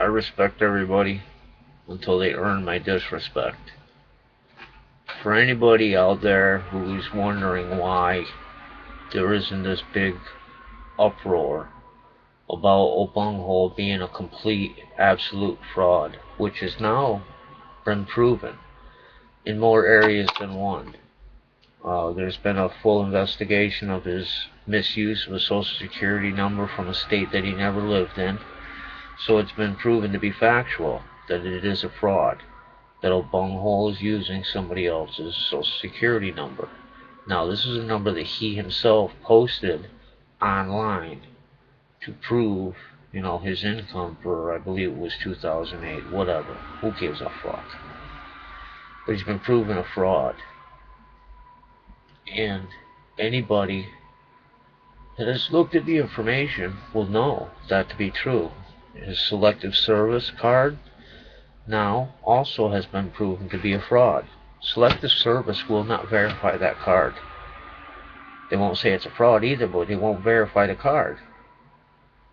I respect everybody until they earn my disrespect. For anybody out there who's wondering why there isn't this big uproar about Obungho being a complete, absolute fraud, which has now been proven in more areas than one. There's been a full investigation of his misuse of a social security number from a state that he never lived in. So it's been proven to be factual that it is a fraud, that Obungho is using somebody else's social security number. Now, this is a number that he himself posted online to prove, his income for, I believe it was 2008, whatever. Who gives a fuck? But he's been proven a fraud. And anybody that has looked at the information will know that to be true. His selective service card now also has been proven to be a fraud. Selective service will not verify that card. They won't say it's a fraud either, but they won't verify the card.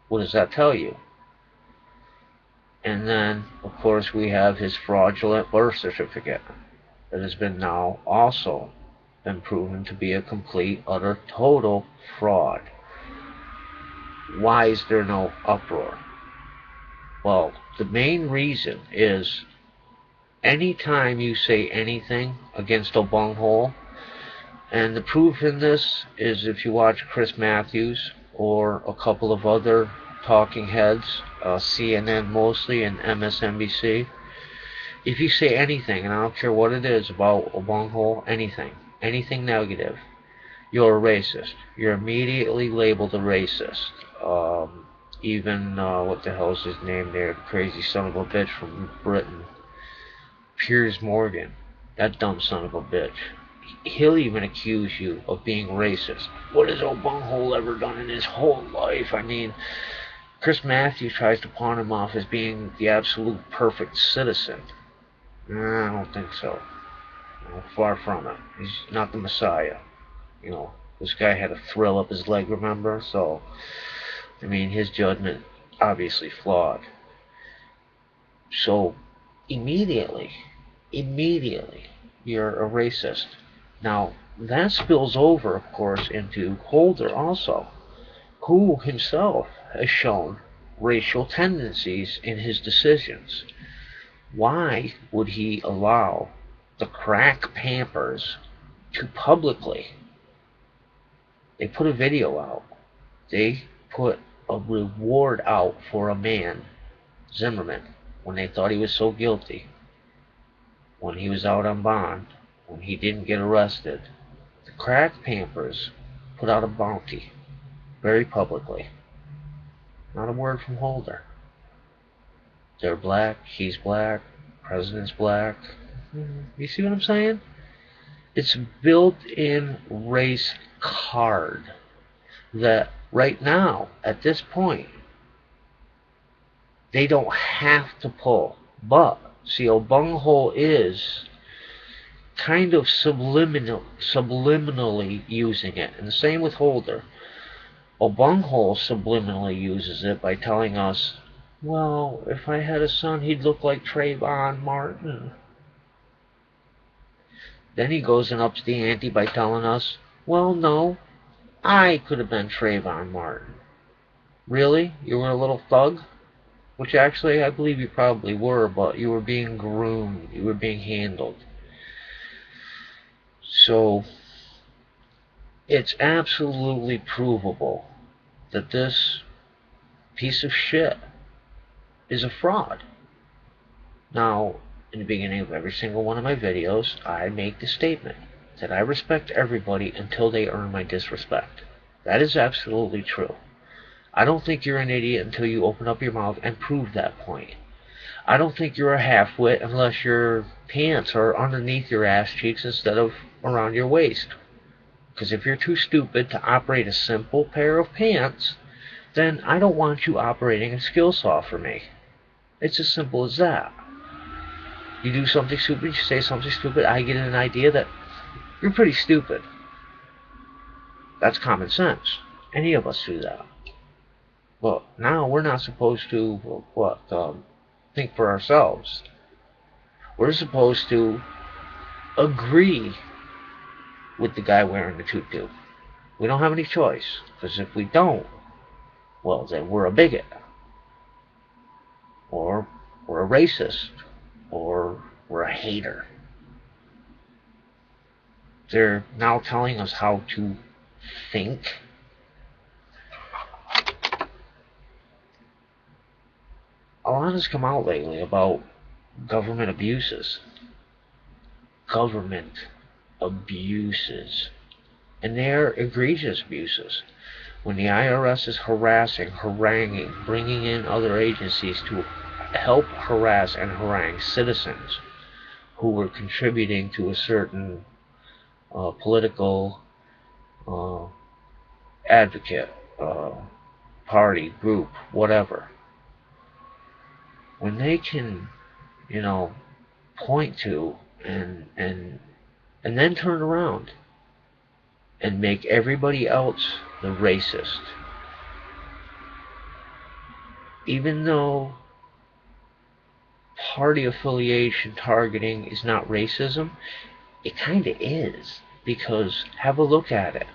What does that tell you? And then, of course, we have his fraudulent birth certificate that has been now also been proven to be a complete, utter, total fraud. Why is there no uproar? Well, the main reason is anytime you say anything against Obungho, and the proof in this is if you watch Chris Matthews or a couple of other talking heads, CNN mostly and MSNBC, if you say anything, and I don't care what it is about Obungho, anything negative, you're a racist. You're immediately labeled a racist. Even, what the hell's his name there, the crazy son of a bitch from Britain, Piers Morgan, that dumb son of a bitch. He'll even accuse you of being racist. What has Obungho ever done in his whole life? I mean, Chris Matthews tries to pawn him off as being the absolute perfect citizen. I don't think so. Far from it. He's not the Messiah. This guy had a thrill up his leg, remember? So, I mean, his judgment obviously flawed. So, immediately, you're a racist. Now, that spills over, of course, into Holder also, who himself has shown racial tendencies in his decisions. Why would he allow the crack Pampers to publicly, they put a video out, they put a reward out for a man, Zimmerman, when they thought he was so guilty, when he was out on bond, when he didn't get arrested, the crack Pampers put out a bounty, very publicly. Not a word from Holder. They're black, he's black, president's black. You see what I'm saying? It's built-in race card that right now, at this point, they don't have to pull. But, see, Obungho is kind of subliminally using it. And the same with Holder. Obungho subliminally uses it by telling us, well, if I had a son, he'd look like Trayvon Martin. Then he goes and ups the ante by telling us, well, no, I could have been Trayvon Martin. Really? You were a little thug? Which actually, I believe you probably were, but you were being groomed. You were being handled. So, it's absolutely provable that this piece of shit is a fraud. Now, in the beginning of every single one of my videos, I make the statement that I respect everybody until they earn my disrespect. That is absolutely true. I don't think you're an idiot until you open up your mouth and prove that point. I don't think you're a half-wit unless your pants are underneath your ass cheeks instead of around your waist. Because if you're too stupid to operate a simple pair of pants, then I don't want you operating a skill saw for me. It's as simple as that. You do something stupid, you say something stupid, I get an idea that you're pretty stupid. That's common sense. Any of us do that. But now we're not supposed to, think for ourselves. We're supposed to agree with the guy wearing the tutu. We don't have any choice, because if we don't, well, then we're a bigot, or we're a racist, or we're a hater. They're now telling us how to think. A lot has come out lately about government abuses. Government abuses. And they are egregious abuses. When the IRS is harassing, haranguing, bringing in other agencies to help harass and harangue citizens who were contributing to a certain political advocate, party, group, whatever. When they can, point to and then turn around and make everybody else the racist. Even though party affiliation targeting is not racism, it kind of is. Because have a look at it.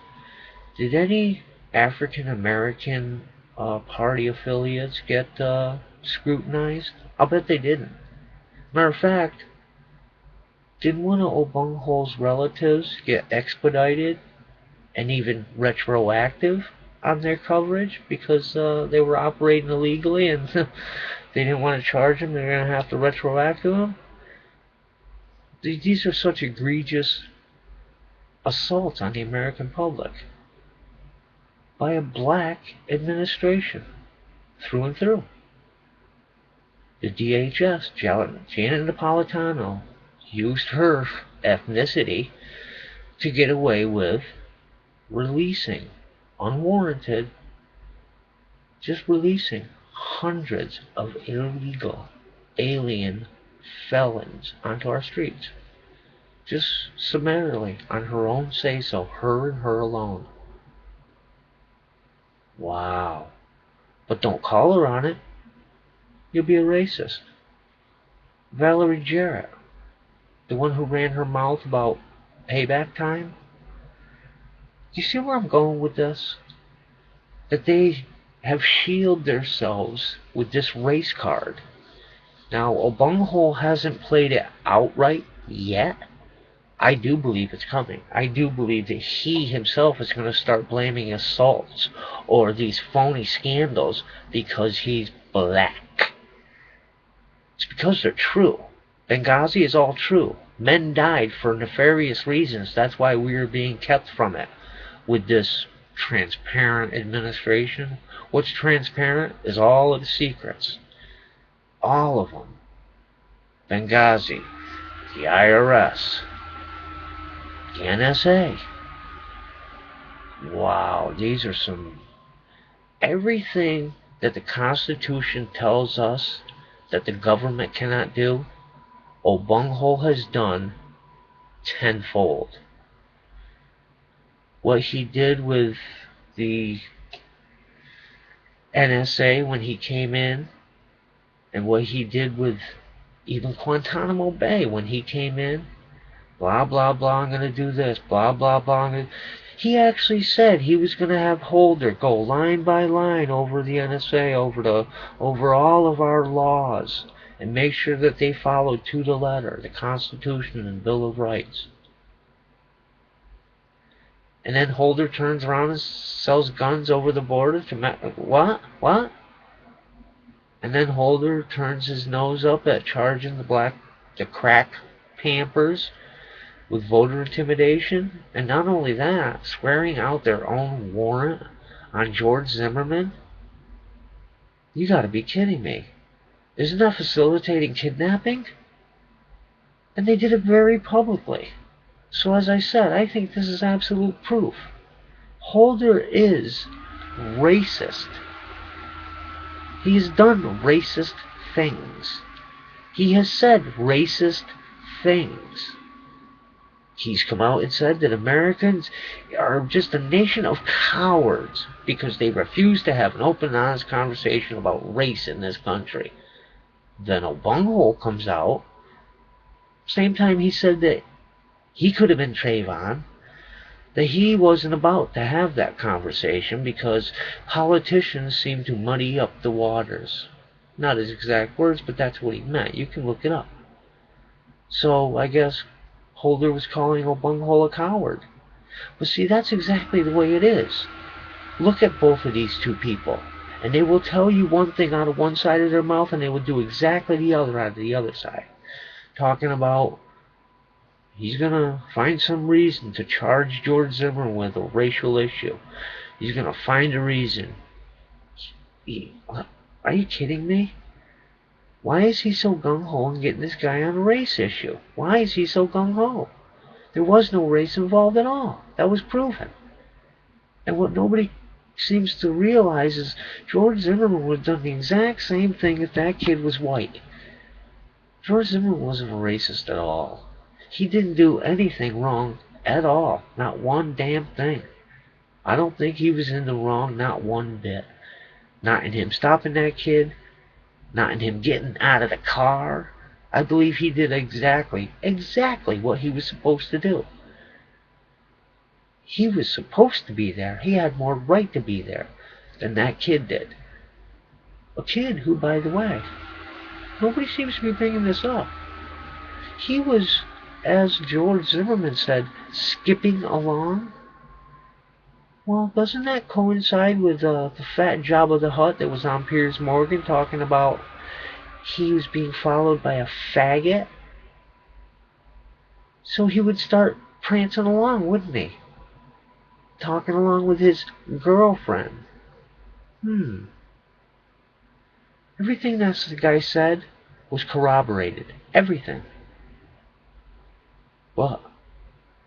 Did any African American party affiliates get scrutinized? I'll bet they didn't. Matter of fact, didn't one of Obunghol's relatives get expedited and even retroactive on their coverage because they were operating illegally and they didn't want to charge them? They're going to have to retroactive them? These are such egregious assaults on the American public by a black administration through and through. The DHS, Janet Napolitano, used her ethnicity to get away with releasing unwarranted, just releasing hundreds of illegal alien felons onto our streets. Just summarily, on her own say-so, her and her alone. Wow. But don't call her on it. You'll be a racist. Valerie Jarrett, the one who ran her mouth about payback time. You see where I'm going with this? That they have shielded themselves with this race card. Now, Obunghole hasn't played it outright yet. I do believe it's coming. I do believe that he himself is going to start blaming assaults or these phony scandals because he's black. It's because they're true. Benghazi is all true. Men died for nefarious reasons. That's why we are being kept from it with this transparent administration. What's transparent is all of the secrets. All of them. Benghazi, the IRS, the NSA. Wow, these are some... Everything that the Constitution tells us that the government cannot do, Obunghole has done tenfold. What he did with the NSA when he came in, and what he did with even Guantanamo Bay when he came in, blah, blah, blah, I'm going to do this, blah, blah, blah. He actually said he was going to have Holder go line by line over the NSA, over all of our laws, and make sure that they followed to the letter, the Constitution and Bill of Rights. And then Holder turns around and sells guns over the border to... What? And then Holder turns his nose up at charging the crack Pampers with voter intimidation. And not only that, swearing out their own warrant on George Zimmerman. You gotta be kidding me. Isn't that facilitating kidnapping? And they did it very publicly. So as I said, I think this is absolute proof. Holder is racist. He has done racist things. He has said racist things. He's come out and said that Americans are just a nation of cowards because they refuse to have an open and honest conversation about race in this country. Then a bunghole comes out. Same time he said that he could have been Trayvon, that he wasn't about to have that conversation because politicians seem to muddy up the waters. Not his exact words, but that's what he meant. You can look it up. So I guess Holder was calling O'Bunghole a coward. But see, that's exactly the way it is. Look at both of these two people, and they will tell you one thing out of one side of their mouth, and they will do exactly the other out of the other side. Talking about he's going to find some reason to charge George Zimmerman with a racial issue. He's going to find a reason. Are you kidding me? Why is he so gung-ho in getting this guy on a race issue? Why is he so gung-ho? There was no race involved at all. That was proven. And what nobody seems to realize is George Zimmerman would have done the exact same thing if that kid was white. George Zimmerman wasn't a racist at all. He didn't do anything wrong at all. Not one damn thing. I don't think he was in the wrong, not one bit. Not in him stopping that kid. Not in him getting out of the car. I believe he did exactly what he was supposed to do. He was supposed to be there. He had more right to be there than that kid did. A kid who, by the way, nobody seems to be bringing this up. He was, as George Zimmerman said, skipping along. Well, doesn't that coincide with the fat Jabba the Hutt that was on Piers Morgan talking about he was being followed by a faggot? So he would start prancing along, wouldn't he? Talking along with his girlfriend. Everything that the guy said was corroborated. Everything. But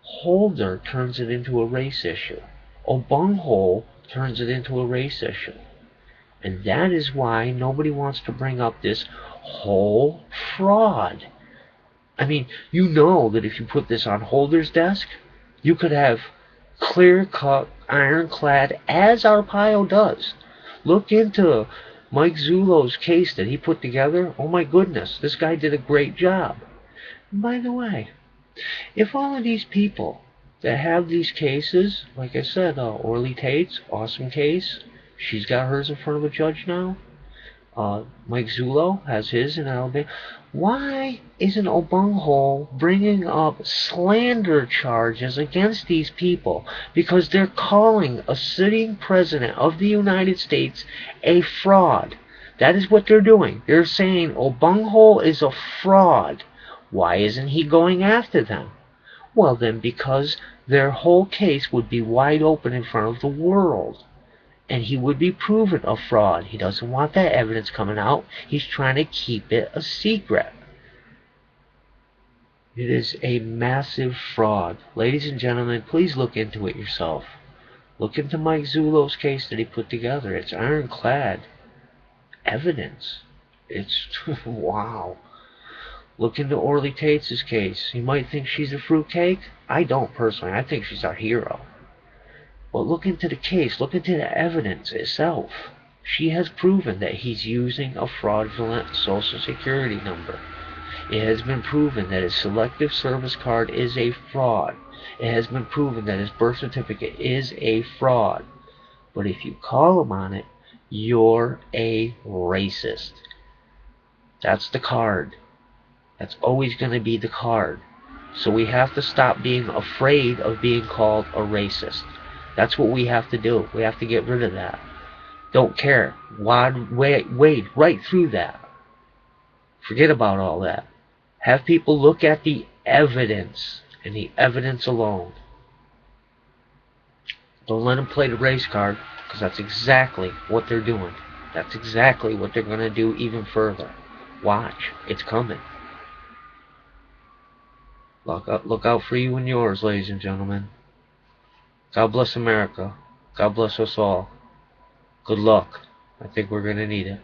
Holder turns it into a race issue. O'Bunghole turns it into a race issue. And that is why nobody wants to bring up this whole fraud. I mean, you know that if you put this on Holder's desk, you could have clear-cut, ironclad, as Arpaio does. Look into Mike Zullo's case that he put together. Oh my goodness, this guy did a great job. And by the way, if all of these people that have these cases, like I said, Orly Tate's, awesome case, she's got hers in front of a judge now. Mike Zullo has his in Alabama. Why isn't O'Bunghole bringing up slander charges against these people? Because they're calling a sitting president of the United States a fraud. That is what they're doing. They're saying O'Bunghole is a fraud. Why isn't he going after them? Well then, because their whole case would be wide open in front of the world. And he would be proven a fraud. He doesn't want that evidence coming out. He's trying to keep it a secret. It is a massive fraud. Ladies and gentlemen, please look into it yourself. Look into Mike Zullo's case that he put together. It's ironclad evidence. It's wow. Look into Orly Tate's case. You might think she's a fruitcake. I don't personally. I think she's our hero. But look into the case. Look into the evidence itself. She has proven that he's using a fraudulent Social Security number. It has been proven that his selective service card is a fraud. It has been proven that his birth certificate is a fraud. But if you call him on it, you're a racist. That's the card. That's always going to be the card. So we have to stop being afraid of being called a racist. That's what we have to do. We have to get rid of that. Don't care. Wade right through that. Forget about all that. Have people look at the evidence, and the evidence alone. Don't let them play the race card, because that's exactly what they're doing. That's exactly what they're going to do even further. Watch. It's coming. Look out for you and yours, ladies and gentlemen. God bless America. God bless us all. Good luck. I think we're going to need it.